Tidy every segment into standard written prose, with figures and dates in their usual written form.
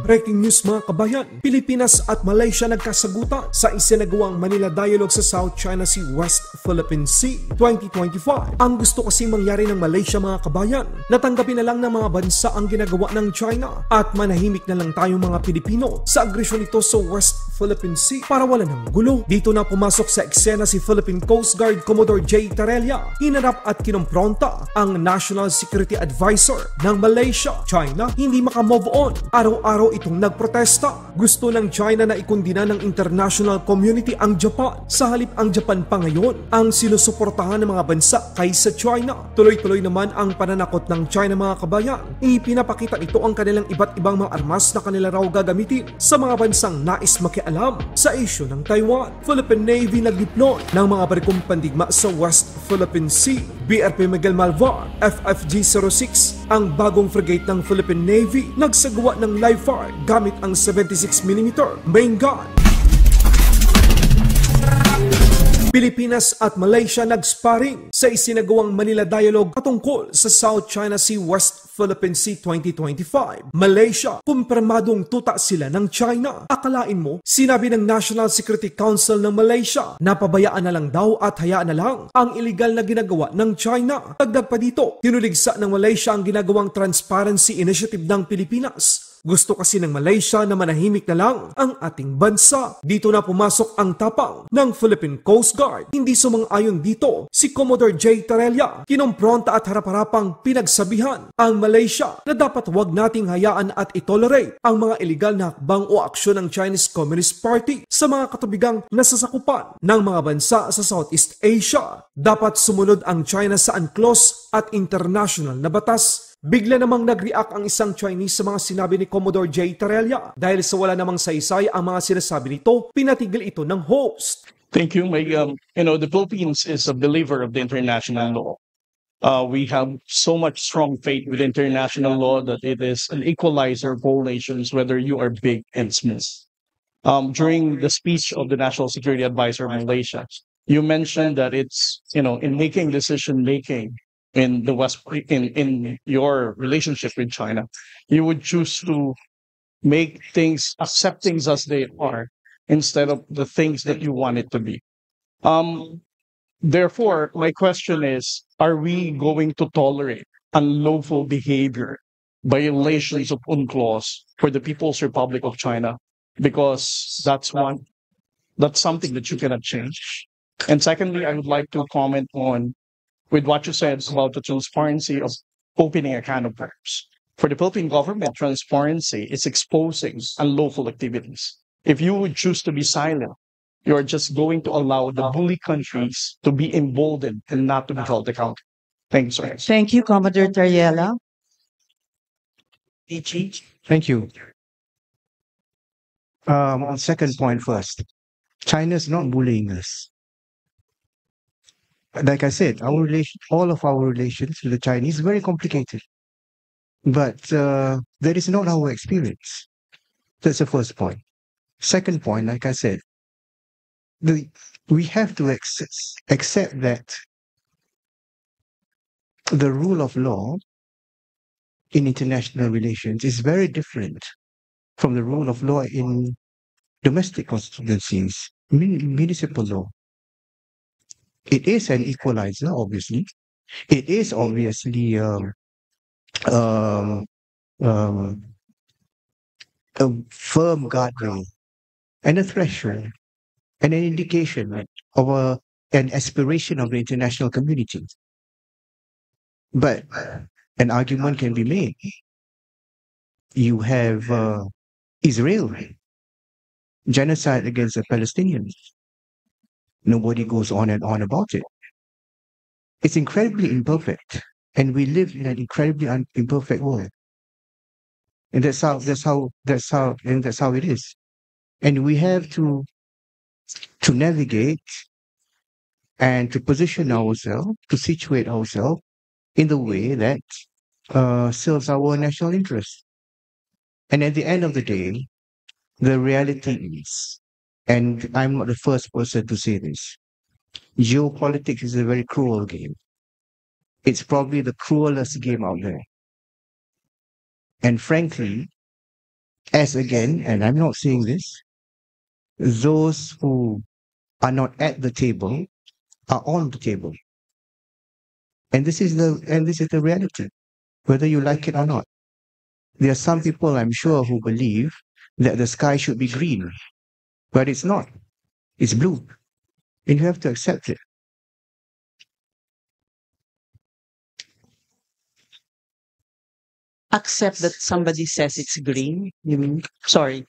Breaking news mga kabayan, Pilipinas at Malaysia nagkasagutan sa isinagawang Manila Dialogue sa South China Sea West Philippine Sea 2025. Ang gusto kasi mangyari ng Malaysia mga kabayan, natanggapin na lang ng mga bansa ang ginagawa ng China at manahimik na lang tayo mga Pilipino sa agresyon nito sa West Philippine Sea para wala ng gulo. Dito na pumasok sa eksena si Philippine Coast Guard Commodore J. Tarella. Hinarap at kinompronta ang National Security Advisor ng Malaysia. China hindi makamove on. Araw-araw itong nagprotesta. Gusto ng China na ikundina ng international community ang Japan. Sa halip ang Japan pa ngayon ang sinusuportahan ng mga bansa kaysa China. Tuloy-tuloy naman ang pananakot ng China mga kabayan. Ipinapakita nito ang kanilang iba't ibang mga armas na kanila raw gagamitin sa mga bansang nais makialam sa issue ng Taiwan. Philippine Navy nag-deploy ng mga barikong pandigma sa West Philippine Sea. BRP Miguel Malvar, FFG-06, ang bagong frigate ng Philippine Navy, nagsagawa ng live fire gamit ang 76mm main gun. Pilipinas at Malaysia nag-sparring sa isinagawang Manila Dialogue patungkol sa South China Sea West Philippine Sea 2025. Malaysia, kumpirmadong tuta sila ng China. Akalain mo, sinabi ng National Security Council ng Malaysia na pabayaan na lang daw at hayaan na lang ang iligal na ginagawa ng China. Dagdag pa dito, tinuligsa ng Malaysia ang ginagawang Transparency Initiative ng Pilipinas. Gusto kasi ng Malaysia na manahimik na lang ang ating bansa. Dito na pumasok ang tapang ng Philippine Coast Guard. Hindi sumang-ayon dito si Commodore J. Tarella. Kinompronta at harap-harapang pinagsabihan ang Malaysia na dapat wag nating hayaan at itolerate ang mga illegal na hakbang o aksyon ng Chinese Communist Party sa mga katubigang nasasakupan ng mga bansa sa Southeast Asia. Dapat sumunod ang China sa UNCLOS at international na batas. Bigla namang nag-react ang isang Chinese sa mga sinabi ni Commodore J. Tarella. Dahil sa wala namang saysay ang mga sinasabi nito, pinatigil ito ng host. Thank you, Meg. The Philippines is a believer of the international law. We have so much strong faith with international law that it is an equalizer of all nations, whether you are big and small. During the speech of the National Security Advisor of Malaysia, you mentioned that it's, in making decision-making, in the West, in your relationship with China, you would choose to accept things as they are instead of the things that you want it to be. Therefore, my question is, are we going to tolerate unlawful behavior, violations of UNCLOS for the People's Republic of China? Because that's something that you cannot change. And secondly, I would like to comment on with what you said about the transparency of opening a can of worms. For the Philippine government, transparency is exposing unlawful activities. If you would choose to be silent, you are just going to allow the bully countries to be emboldened and not to be held accountable. Thank you, sir. Thank you, Commodore Tarella. Thank you. On second point first, China's not bullying us. Like I said, all of our relations with the Chinese is very complicated. But that is not our experience. That's the first point. Second point, like I said, we have to accept that the rule of law in international relations is very different from the rule of law in domestic constituencies, municipal law. It is an equalizer, obviously. It is obviously a firm guardrail and a threshold and an indication of an aspiration of the international community. But an argument can be made. You have Israel, genocide against the Palestinians. Nobody goes on and on about it. It's incredibly imperfect, and we live in an incredibly imperfect world. And that's how it is. And we have to navigate and to position ourselves, to situate ourselves in the way that serves our national interest. And at the end of the day, the reality is, and I'm not the first person to say this, geopolitics is a very cruel game. It's probably the cruelest game out there. And frankly, as again, and I'm not saying this, those who are not at the table are on the table. And this is the reality, whether you like it or not. There are some people, I'm sure, who believe that the sky should be green, but it's not. It's blue. And you have to accept it. Accept that somebody says it's green? You mean? Sorry.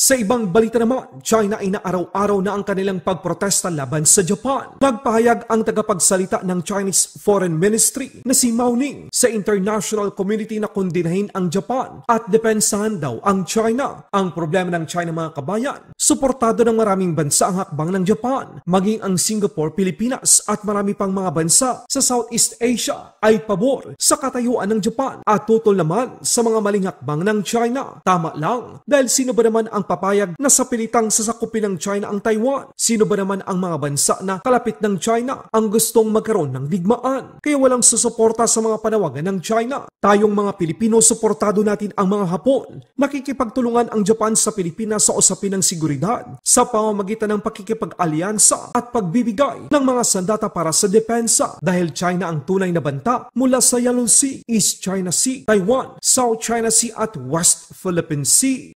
Sa ibang balita naman, China ay naaraw-araw na ang kanilang pagprotesta laban sa Japan. Nagpahayag ang tagapagsalita ng Chinese Foreign Ministry na si Mao Ning sa international community na kondinahin ang Japan at depensahan daw ang China. Ang problema ng China, mga kabayan, suportado ng maraming bansa ang hakbang ng Japan, maging ang Singapore, Pilipinas at marami pang mga bansa sa Southeast Asia ay pabor sa katayuan ng Japan at tutol naman sa mga maling hakbang ng China. Tama lang, dahil sino ba naman ang papayag na sa pilitang sasakupin ng China ang Taiwan? Sino ba naman ang mga bansa na kalapit ng China ang gustong magkaroon ng digmaan? Kaya walang susuporta sa mga panawagan ng China. Tayong mga Pilipino, suportado natin ang mga Hapon. Nakikipagtulungan ang Japan sa Pilipinas sa usapin ng seguridad sa pamamagitan ng pakikipag-alyansa at pagbibigay ng mga sandata para sa depensa dahil China ang tunay na banta mula sa Yellow Sea, East China Sea, Taiwan, South China Sea at West Philippine Sea.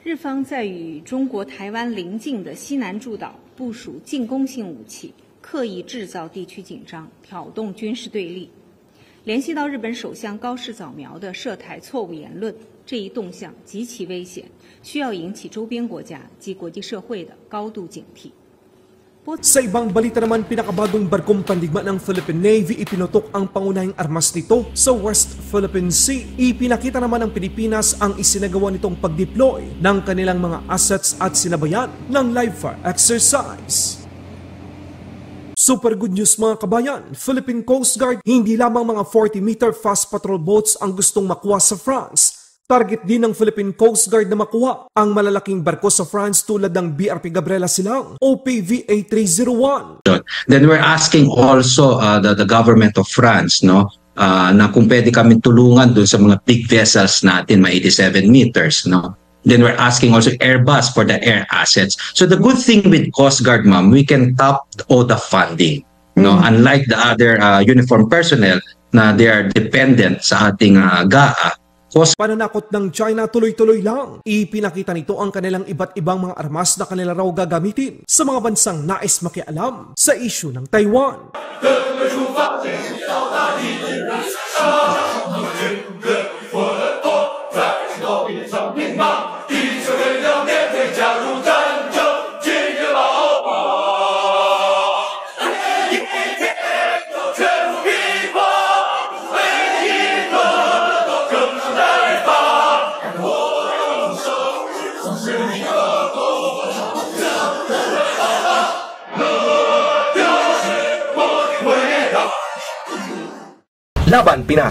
日方在与中国台湾邻近的西南诸岛部署进攻性武器，刻意制造地区紧张，挑动军事对立。联系到日本首相高市早苗的涉台错误言论，这一动向极其危险，需要引起周边国家及国际社会的高度警惕。 Sa ibang balita naman, pinakabagong barkong pandigma ng Philippine Navy ipinutok ang pangunahing armas nito sa West Philippine Sea. Ipinakita naman ng Pilipinas ang isinagawa nitong pag-deploy ng kanilang mga assets at sinabayan ng live fire exercise. Super good news, mga kabayan, Philippine Coast Guard, hindi lamang mga 40-meter fast patrol boats ang gustong makuha sa France. Target din ng Philippine Coast Guard na makuha ang malalaking barko sa France tulad ng BRP Gabriela Silang o PVA-301. Then we're asking also the government of France, no, na kung pwede kami tulungan dun sa mga big vessels natin, mga 87 meters, no. Then we're asking also Airbus for the air assets. So the good thing with Coast Guard, ma'am, we can tap all the funding, no, unlike the other uniformed personnel na they are dependent sa ating GAA. Pananakot ng China tuloy-tuloy lang. Ipinakita nito ang kanilang iba't ibang mga armas na kanila raw gagamitin sa mga bansang nais makialam sa isyu ng Taiwan. Laban Pinas.